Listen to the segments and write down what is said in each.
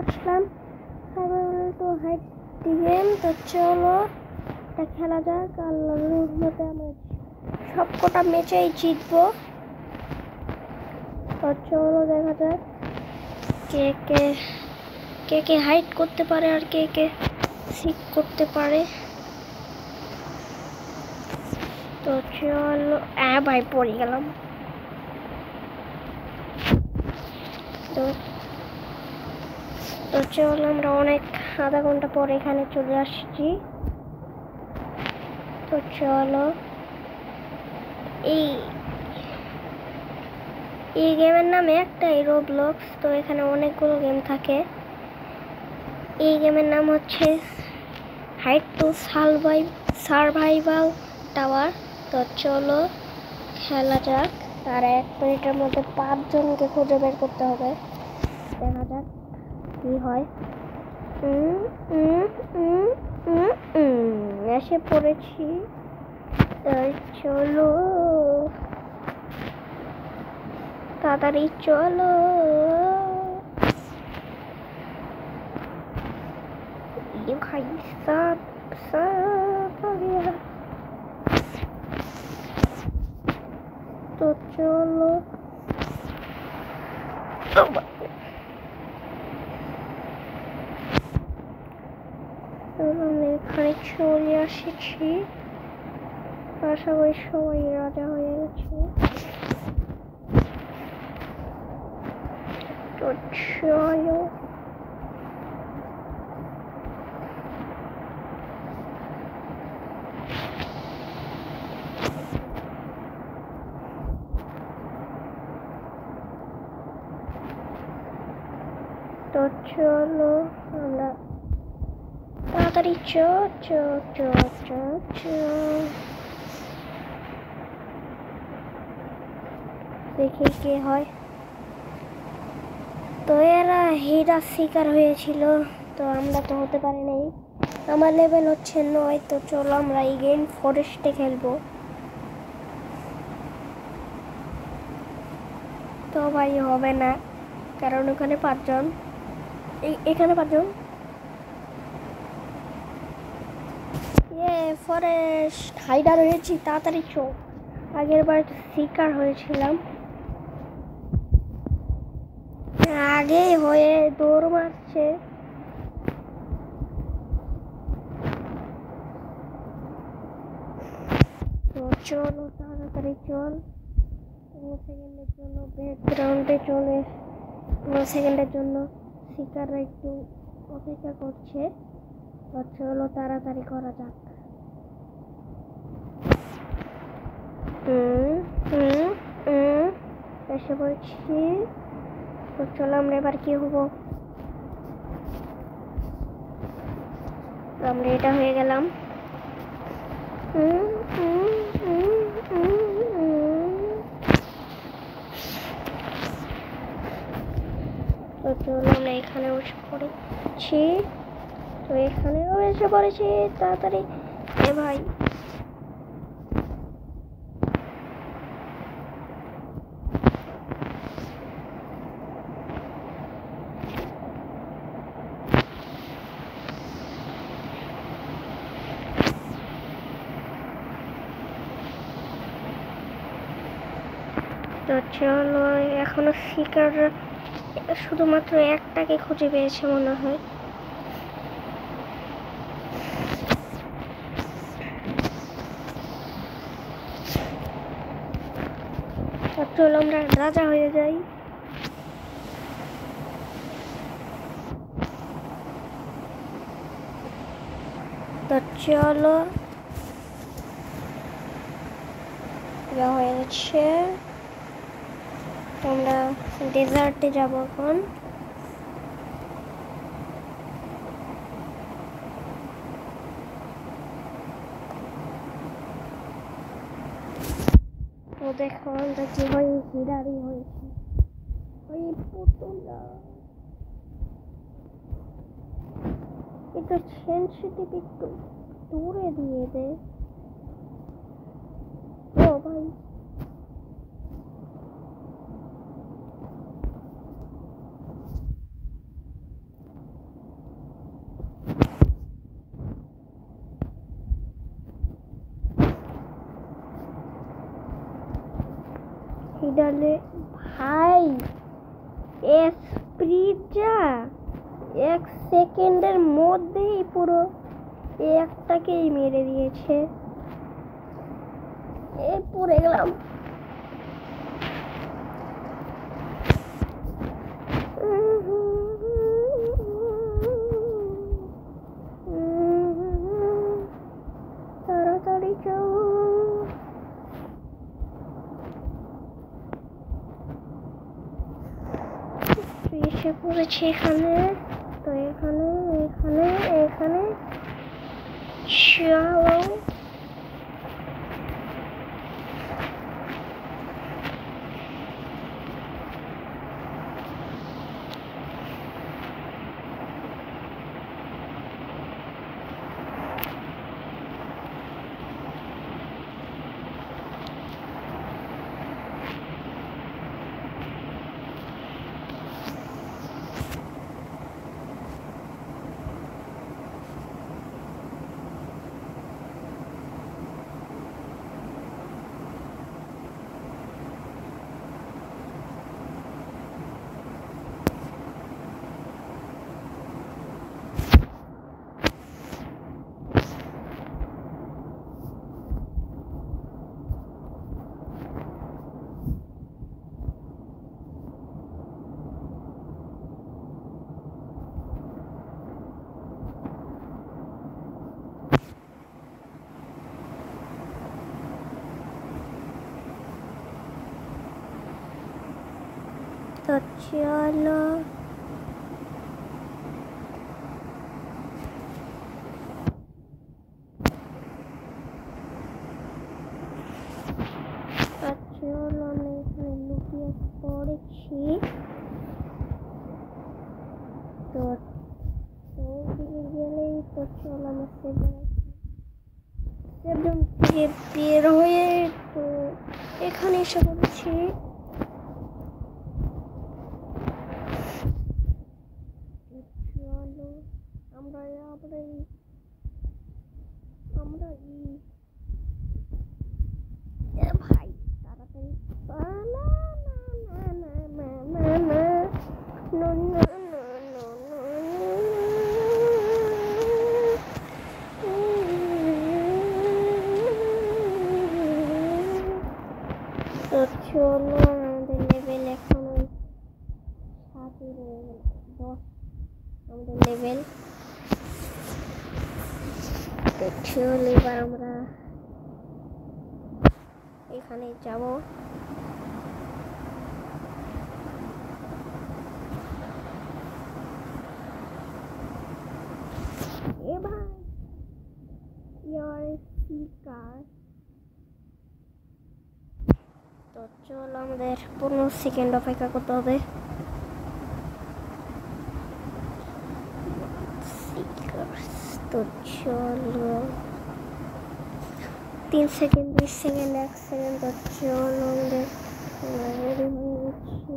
Aslam survival to hide the game. তো চলো এটা খেলা যাক। আল্লাহর রহমতে আমরা সবকটা ম্যাচেই জিতবো। তো চলো দেখা যাক কে কে কে কে হাইড করতে পারে আর কে কে সিক করতে পারে। তো চলো ভাই পড়ে গেলাম। তো চলো আমরা অনেক আধা ঘন্টা পরে এখানে চলে আসছি। তো চলো এই গেমের নামে একটাই রোবলক্স। তো এখানে অনেকগুলো গেম থাকে। এই গেমের নাম হচ্ছে হাইড টু সার্ভাইভাল টাওয়ার। তো চলো খেলা যাক। আর 1 মিনিটের মধ্যে 5 জনকে খুঁজে বের করতে হবে। দেখা যাক কি হয়। এসে পড়েছি। চলো তাড়াতাড়ি চলো। ভাই সব তো চলো এখানে চলে আসছি। আশা করি সবাই রাজা হয়ে গেছে। তো চলো আমরা তাড়াতাড়ি দেখি কে হয়। তো এরা হীরা শিকার হয়েছিল, তো আমরা তো হতে পারি নাই। আমার লেভেল হচ্ছে 9। তো চলো আমরা এই গেম ফরেস্টে খেলবো। তো ভাই হবে না, কারণ ওখানে 5 জন, এখানে 5 জন। ফরেস্ট হাইডার হয়েছি, তাড়াতাড়ি চো। আগের বার শিকার হয়েছিলাম, আগে হয়ে দৌড় মারছে। তো চলো তাড়াতাড়ি চল। 2 সেকেন্ডের জন্য ব্যাকগ্রাউন্ডে চলে, 2 সেকেন্ডের জন্য শিকাররা একটু অপেক্ষা করছে। তো চলো তাড়াতাড়ি করা যাক। এসে পড়ছি। তো চলো আমরা এবার কি হবো, আমরা এটা হয়ে গেলাম। তো চলো আমরা এখানে বসে পড়েছি। তো এখানেও এসে পড়েছি, তাড়াতাড়ি ভাই। তো চলো এখনো শিকার শুধুমাত্র একটাকে খুঁজে পেয়েছে মনে হয়। তো চলো আমরা রাজা হয়ে যাই। তো চলো হয়ে গেছে। আমরা ডেজার্টে যাবো এখন। তো দেখো আমরা কি হয়, হিরারি হয়েছে ওই পুতুলা। এটা সেনসিটিভ, একটু দূরে দিয়ে দে। ও ভাই ডালে ভাই স্প্রিটটা 1 সেকেন্ডের মধ্যেই পুরো একটাকেই মেরে দিয়েছে। পড়ে গেলাম। তাড়াতাড়ি যাও। এসে পড়েছি এখানে। তো এখানে এখানে এখানে চলো। তো চলো আমি এখানে লুকিয়ে পড়েছি। তো ওদিকে গেলেই তো চলো আমি সেভেন থেকে বের হয়ে তো এখানে এসে পড়েছি। চলো আমরা ভাই তাড়াতাড়ি পালা। তো চলো আমাদের লেভেল এখন 10 আমাদের লেভেল। তো চলো এবার আমরা এখানে যাব। এবার তো চলো আমাদের 15 সেকেন্ড অপেক্ষা করতে হবে। তো চলো 3 সেকেন্ড 20 সেকেন্ড 1 সেকেন্ড। তো চলো আমাদের রেডি হয়ে গেছি।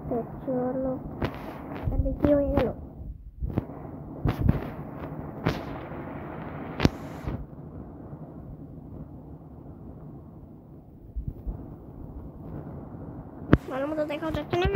তো চলো কি হয়ে গেল। ভালো মতো দেখাও যাচ্ছে না।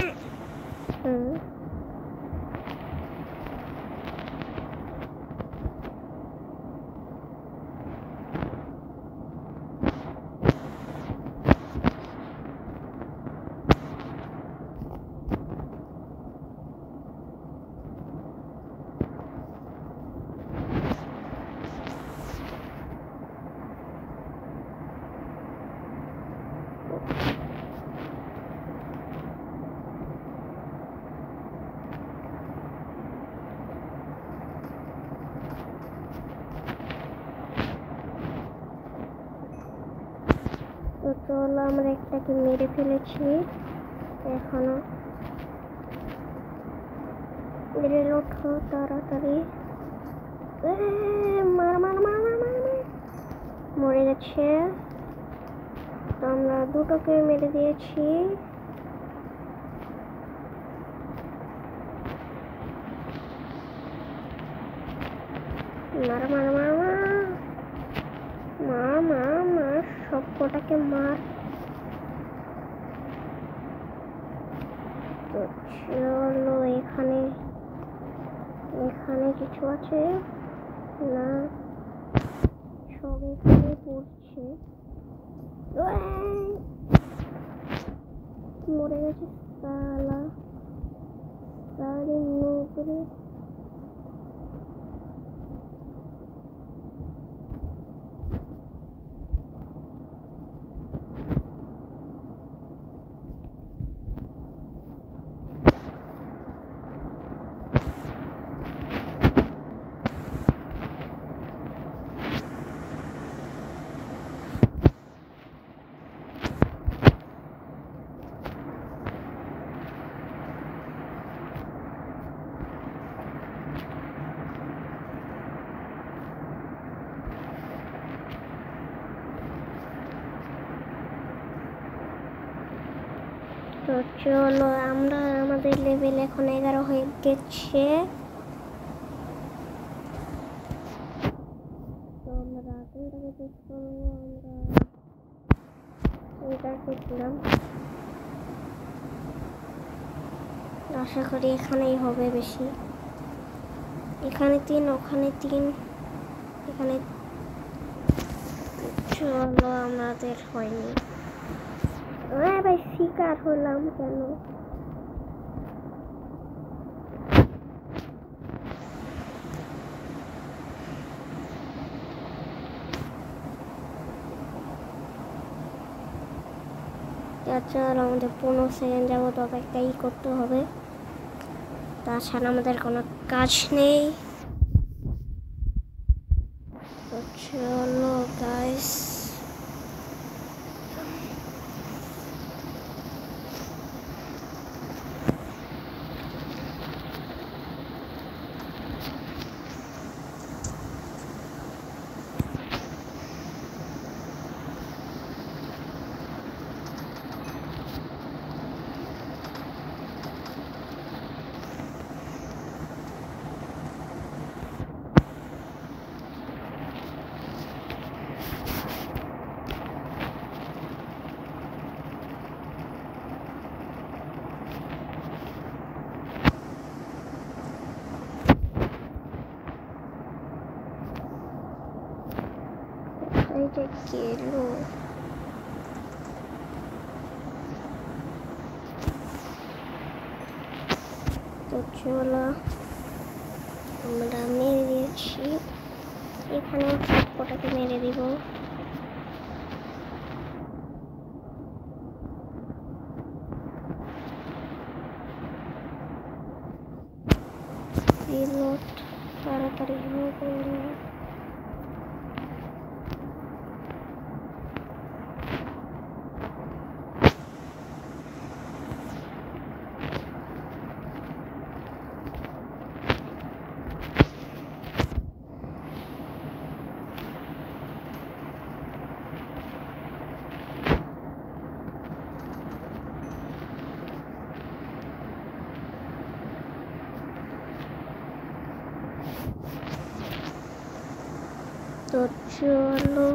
তো চলো আমরা একটাকে মেরে ফেলেছি। এখনো রিলোড হো তাড়াতাড়ি। মার মার মার মার মার মরে গেছে। তো আমরা দুটোকে মেরে দিয়েছি। মার মার মার মার মার মার সব কটাকে মার। তো চলো, এখানে কিছু আছে না, সব এখানে পড়ছে। মরে গেছে সালা, সারি নৌকরি। তো চলো, আমরা আমাদের লেভেল এখন 11 হয়ে গেছে। তো আমরা কোনটাকে চেক করবো, আমরা এটা দেখলাম। আশা করি এখানেই হবে বেশি। এখানে 3, ওখানে 3, এখানে। চলো, আমাদের হয়নি। ভাই শিকার হলাম কেন? চলো, আমাদের 15 সেকেন্ড যাবত অপেক্ষাই করতে হবে, তাছাড়া আমাদের কোনো কাজ নেই। তো চলো গাইস, এইটা গেল। তো চলো, আমরা মেরে দিয়েছি। এখানে সব কটাকে মেরে দিব। রিলোড তাড়াতাড়ি হবে। তো চলো,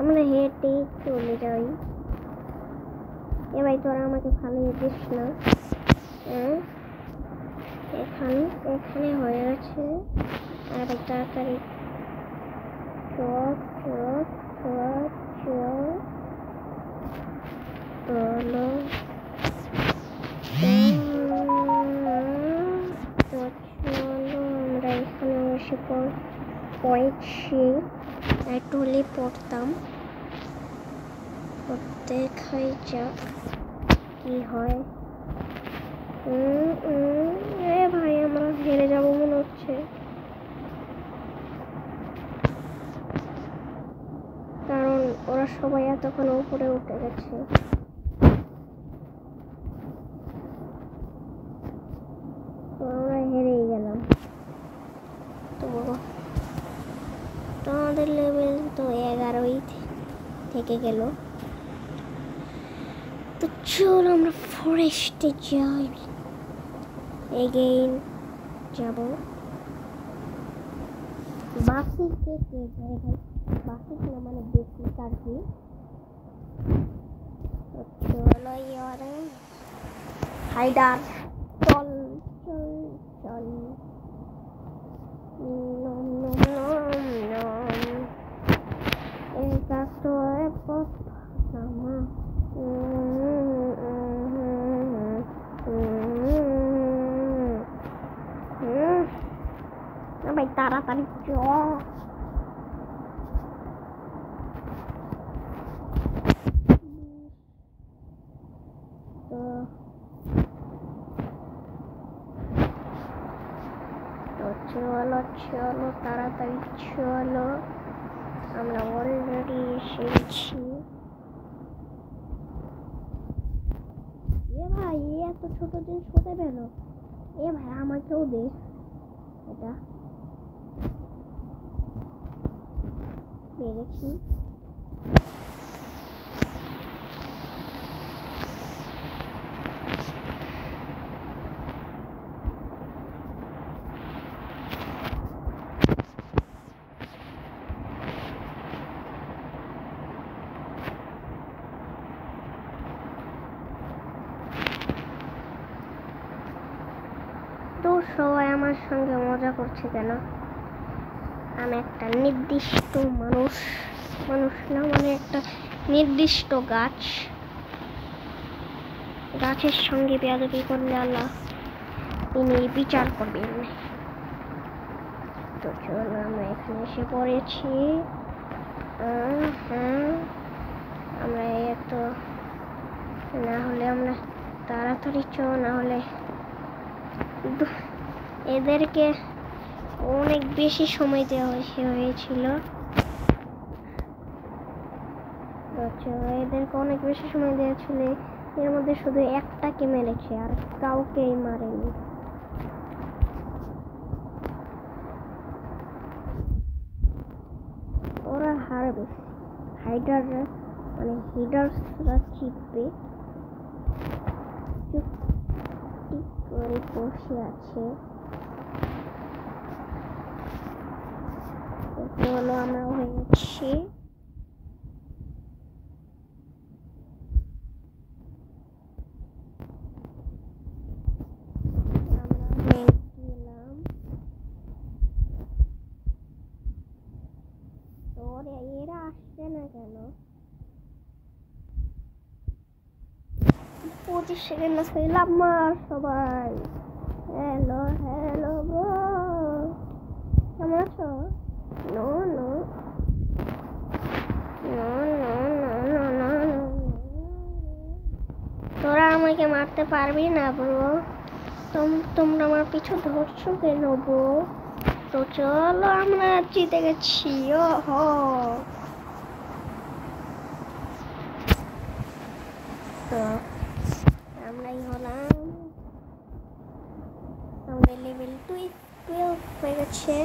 আমরা হেঁটে চলে যাই। ভাই তোরা আমাকে ফালিয়ে দিস না। এখানে হয়ে গেছে। আর ভাই তাড়াতাড়ি চলো। আমরা এখানে এসে পড়েছি, একটু হলেই পড়তাম। দেখাই যাক কি হয়। ভাই আমরা হেরে যাবো মনে হচ্ছে, কারণ ওরা সবাই এতক্ষণ উপরে উঠে গেছে। তো আমরা হেরেই গেলাম। তো আমাদের লেভেল তো 11ই থেকে গেল। তো চলো আমরা ফরেস্টে যাই। এগেইন যাব। বাসিকে কে যায় ভাই? বাসিক না মানে বেশি আর কি। তো চলো ইয়ারে হাইডার চল চল চল। nom nom nom nom. Exacto es por sama. Nó bay taratari cho. চলো চলো তাড়াতাড়ি চলো, আমরা অলরেডি এসেছি। এ ভাই এত ছোট জিনিস কোথায় পেল? এ ভাই আমাকেও দে এটা। পেরেছি। তো সবাই আমার সঙ্গে মজা করছে কেন? আমি একটা নির্দিষ্ট মানুষ না মানে একটা নির্দিষ্ট গাছের সঙ্গে বেয়াদবি করলে আল্লাহ তিনি বিচার করবেন। তো চলো আমরা এখানে এসে পড়েছি। হ্যাঁ আমরা এত না হলে আমরা তাড়াতাড়ি না হলে এদেরকে অনেক বেশি সময় দেওয়া হয়েছিল। এদেরকে অনেক বেশি সময় দেওয়া ছিল, এর মধ্যে শুধু একটাকে মেরেছে আর কাউকেই মারেনি। ওরা হারবে, হাইডাররা মানে হিডার্সরা জিতবে। চুপটি করে বসে আছে। চলো আমরা হয়ে যাচ্ছি। এরা আসছে না কেন? 25 সেকেন্ড ছিলাম মার সবাই। হ্যালো হ্যালো ব্রো, কেমন আছো? নো নো তোরা আমাকে মারতে পারবি না ব্রো। তোমরা আমার পিছু ধরছো কেন ব্রো? তো চলো আমরা জিতে গেছি। ওহো তো আমরাই হলাম, আমাদের লেভেল 12 হয়ে গেছে।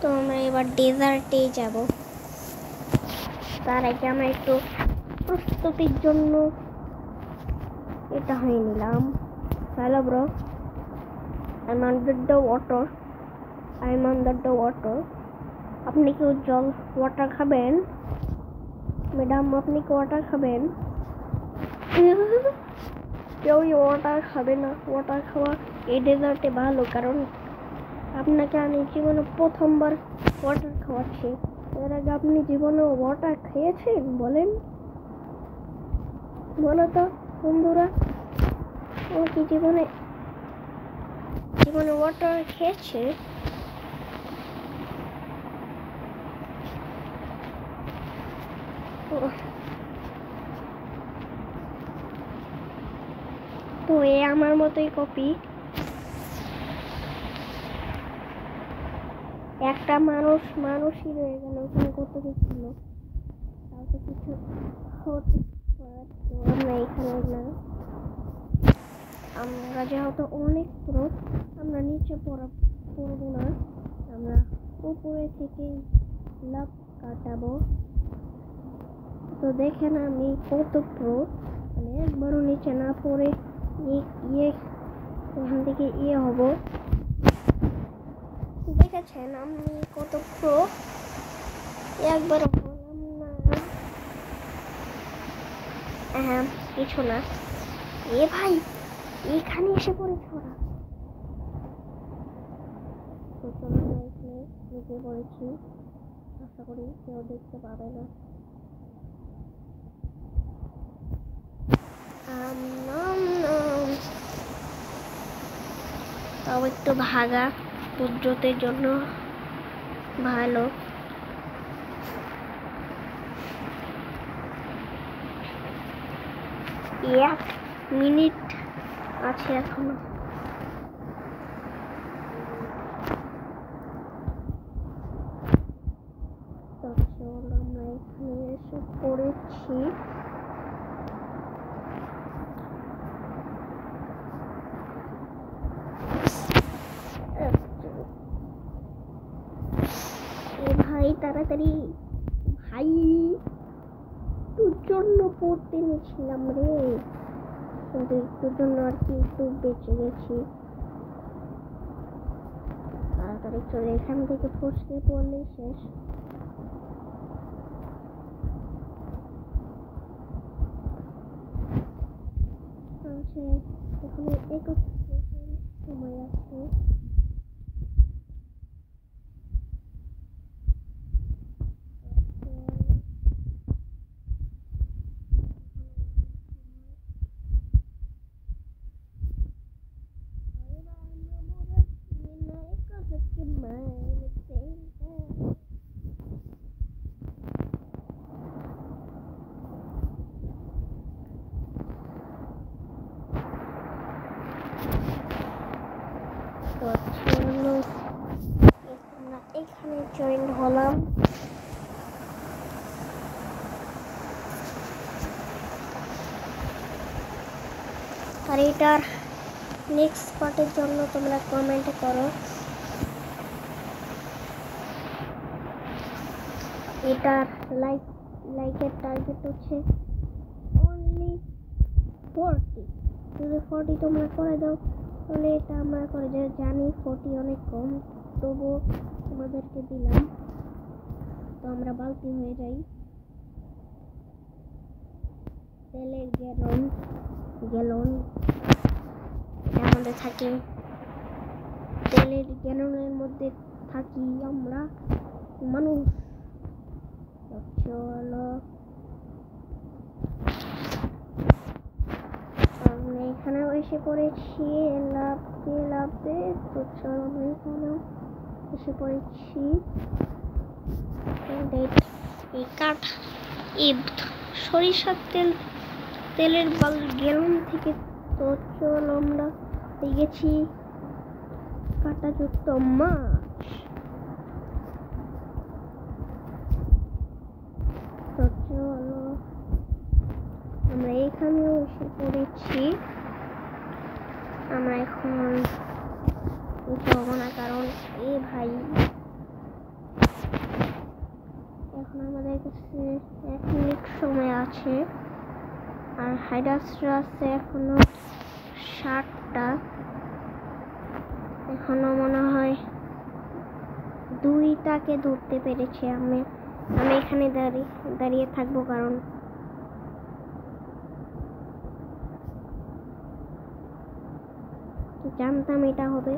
তো আমরা এবার ডেজার্টে যাব। তার আগে আমরা একটু প্রস্তুতির জন্য এটা হয়ে নিলাম। Hello bro, I'm under the water. আপনি কি ওয়াটার খাবেন? ম্যাডাম আপনি কি ওয়াটার খাবেন? কেউ ওয়াটার খাবে না। ওয়াটার খাওয়া এই ডেজার্টে ভালো, কারণ আপনাকে আমি জীবনে প্রথমবার ওয়াটার খাওয়াচ্ছি। এর আগে আপনি জীবনে ওয়াটার খেয়েছেন বলেন? বলো তো বন্ধুরা, ও কি জীবনে ওয়াটার খেয়েছে? তো এ আমার মতোই কপি। একটা মানুষই রয়ে গেল ওখানে, কত কিছু ছিল তাও তো কিছু হতে পারতো না এখানে না। আমরা যেহেতু অনেক প্রো, আমরা নিচে পড়বো না, আমরা উপরে থেকে লাভ কাটাবো। তো দেখেন আমি কত প্রো, মানে একবারও নিচে না পড়ে ওখান থেকে হব। দেখেছেন আমি কত প্রো, একবার হলাম না। হ্যাঁ কিছু না। ভাই এখানে এসে পড়েছে ওরা। তো চলো আমরা এখানে ঢুকে পড়েছি, আশা করি কেউ দেখতে পাবে না। তাও একটু ভাগা উজ্জ্বতের জন্য ভালো। 1 মিনিট আছে এখনো। তো চলো আমরা এখানে এসে পড়েছি। ভাই তাড়াতাড়ি, ভাই তোর জন্য পড়তে নিয়েছিলাম রে, কিন্তু একটুর জন্য আর কি একটু বেঁচে গেছি। তাড়াতাড়ি চলে, এখান থেকে ফসকে পড়লে শেষ। এখানে 21 সেকেন্ড সময় আছে। এখানে জয়েন হলাম। আর এটার নেক্সট পার্টের জন্য তোমরা কমেন্ট করো। এটার লাইকের টার্গেট হচ্ছে অনলি 40। যদি 40 তোমরা করে দাও তাহলে এটা আমরা করে জানি 40 অনেক কম, তবুও তোমাদেরকে দিলাম। তো আমরা বালতি হয়ে যাই। তেলের গ্যালন এর মধ্যে থাকি, তেলের গ্যালনের মধ্যে থাকি আমরা মানুষ। চলো আমরা এখানে এসে পড়েছি লাভতে। তো চলো আমরা এখানে এসে পড়েছি। সরিষার তেলের গ্যালন থেকে। তো চলো আমরা পেয়ে গেছি কাঁটাযুক্ত মাছ। তো চলো আমরা এখানেও এসে পড়েছি। আমরা এখন যাবো না, কারণ ভাই এখন আমাদের কাছে 1 মিনিট সময় আছে। আর হাইডাসরা আছে এখনো 60টা। এখনো মনে হয় 2টাকে ধরতে পেরেছি। আমি এখানে দাঁড়িয়ে থাকবো, কারণ জানতাম এটা হবে,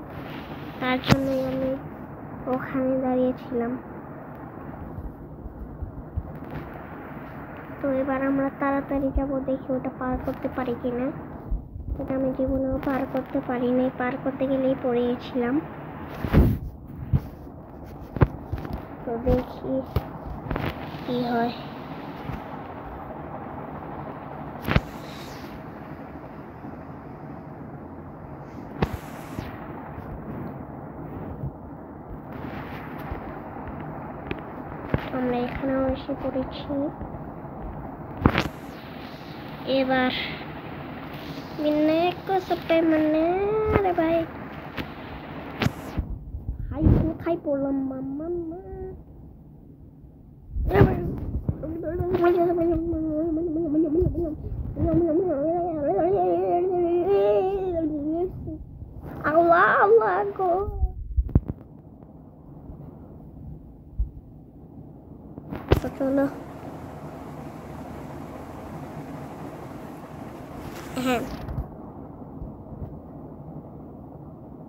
তার জন্যই আমি ওখানে দাঁড়িয়েছিলাম। তো এবার আমরা তাড়াতাড়ি যাবো, দেখি ওটা পার করতে পারি কিনা। এটা আমি জীবনেও পার করতে পারিনি, পার করতে গেলেই পড়ে গেছিলাম। তো দেখি কি হয়। আমরা এখানেও এসে পড়েছি। এবার Bineko sampai mana deh baik. Hai pulang mama. Allah aku. Betul.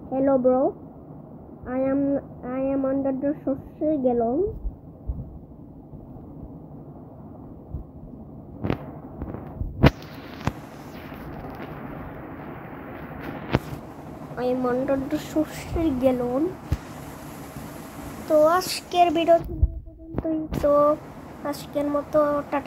Hello bro, I am under the social galon. I am under the social galon. তো আজকের ভিডিও পর্যন্তই, তো আজকের মতো টাটা।